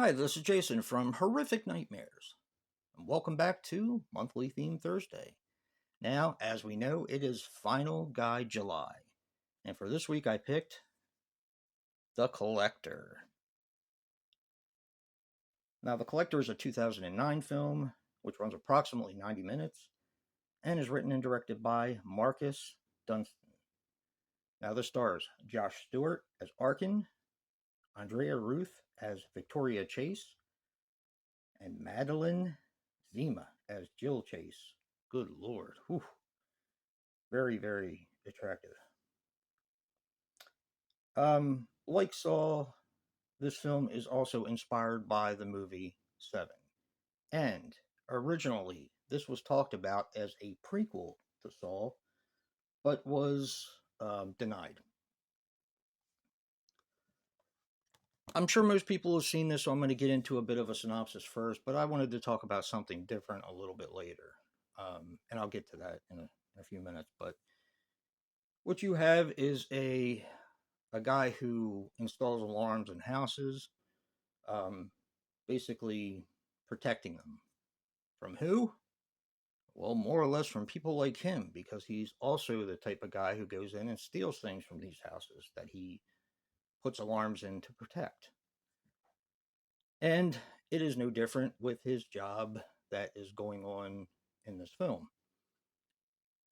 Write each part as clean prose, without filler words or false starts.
Hi, this is Jason from Horrific Nightmares, and welcome back to Monthly Theme Thursday. Now, as we know, it is Final Guy July, and for this week I picked The Collector. Now, The Collector is a 2009 film which runs approximately 90 minutes and is written and directed by Marcus Dunstan. Now, this stars Josh Stewart as Arkin, Andrea Ruth as Victoria Chase, and Madeline Zima as Jill Chase. Good Lord. Whew. Very, very attractive. Like Saw, this film is also inspired by the movie Seven. And originally, this was talked about as a prequel to Saw, but was denied. I'm sure most people have seen this, so I'm going to get into a bit of a synopsis first, but I wanted to talk about something different a little bit later. And I'll get to that in a few minutes. But what you have is a guy who installs alarms in houses, um, basically protecting them. From who? Well, more or less from people like him, because he's also the type of guy who goes in and steals things from these houses that he puts alarms in to protect. And it is no different with his job that is going on in this film.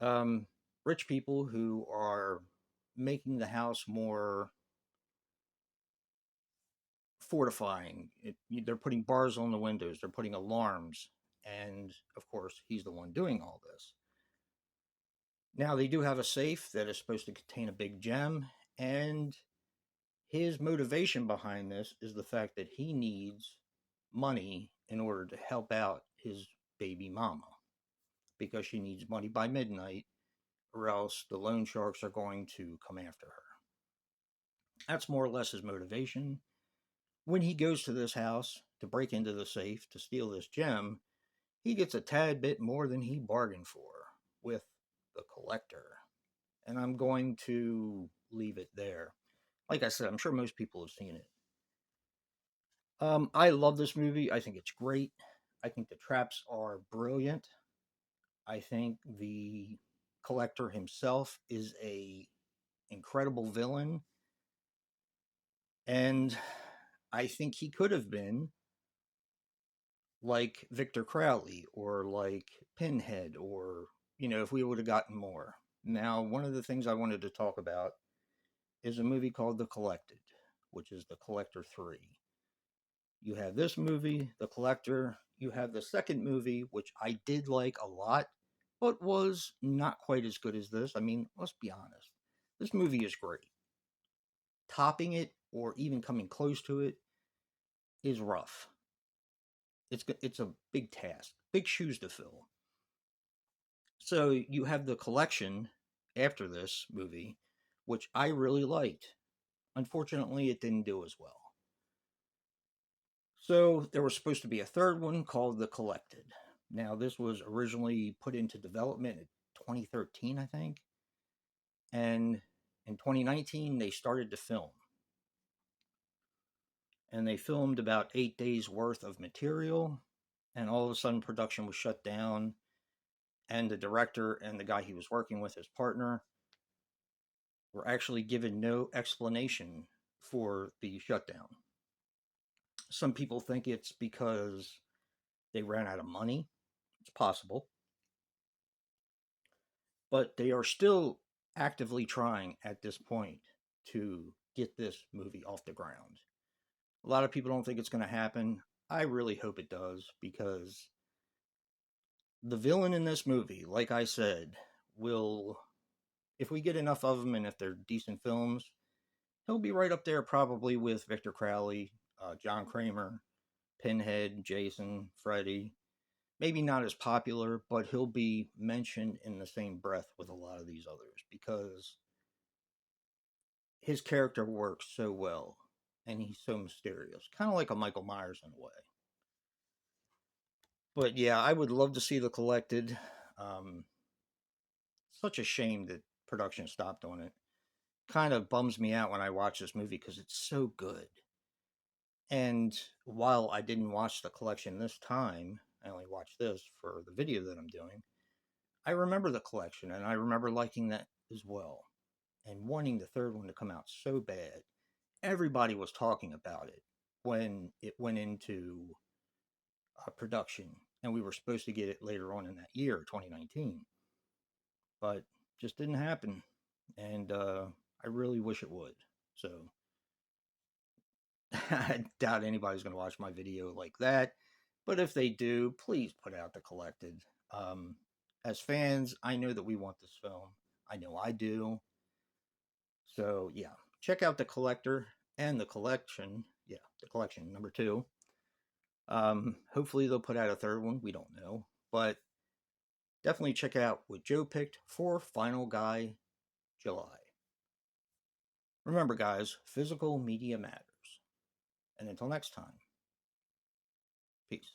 Um, Rich people who are making the house more fortifying. They're putting bars on the windows, they're putting alarms, and of course, he's the one doing all this. Now, they do have a safe that is supposed to contain a big gem, and his motivation behind this is the fact that he needs money in order to help out his baby mama because she needs money by midnight, or else the loan sharks are going to come after her. That's more or less his motivation. When he goes to this house to break into the safe to steal this gem, he gets a tad bit more than he bargained for with the collector. And I'm going to leave it there. Like I said, I'm sure most people have seen it. I love this movie. I think it's great. I think the traps are brilliant. I think the collector himself is a incredible villain, and I think he could have been like Victor Crowley or like Pinhead, or, if we would have gotten more. Now, one of the things I wanted to talk about is a movie called The Collected, which is The Collector 3. You have this movie, The Collector. You have the second movie, which I did like a lot, but was not quite as good as this. I mean, let's be honest. This movie is great. Topping it or even coming close to it is rough. It's a big task, big shoes to fill. So you have The Collection after this movie, which I really liked. Unfortunately, it didn't do as well. So there was supposed to be a third one called The Collected. Now, this was originally put into development in 2013, I think. And in 2019, they started to film. And they filmed about 8 days worth of material. And all of a sudden, production was shut down. And the director and the guy he was working with, his partner, were actually given no explanation for the shutdown. Some people think it's because they ran out of money. It's possible. But they are still actively trying at this point to get this movie off the ground. A lot of people don't think it's going to happen. I really hope it does, because the villain in this movie, like I said, will, if we get enough of them and if they're decent films, he'll be right up there probably with Victor Crowley, John Kramer, Pinhead, Jason, Freddy. Maybe not as popular, but he'll be mentioned in the same breath with a lot of these others because his character works so well and he's so mysterious. Kind of like a Michael Myers in a way. But yeah, I would love to see The Collected. Such a shame that production stopped on it. Kind of bums me out when I watch this movie because it's so good. And while I didn't watch the collection this time, I only watched this for the video that I'm doing. I remember the collection and I remember liking that as well and wanting the third one to come out so bad. Everybody was talking about it when it went into production, and we were supposed to get it later on in that year, 2019, but just didn't happen. And I really wish it would. So I doubt anybody's going to watch my video like that. But if they do, please put out the collected. Um, as fans, I know that we want this film. I know I do. So yeah, check out the collector and the collection. Yeah, the collection number two. Hopefully they'll put out a third one. We don't know, but definitely check out what Joe picked for Final Guy July. Remember, guys, physical media matters. And until next time, peace.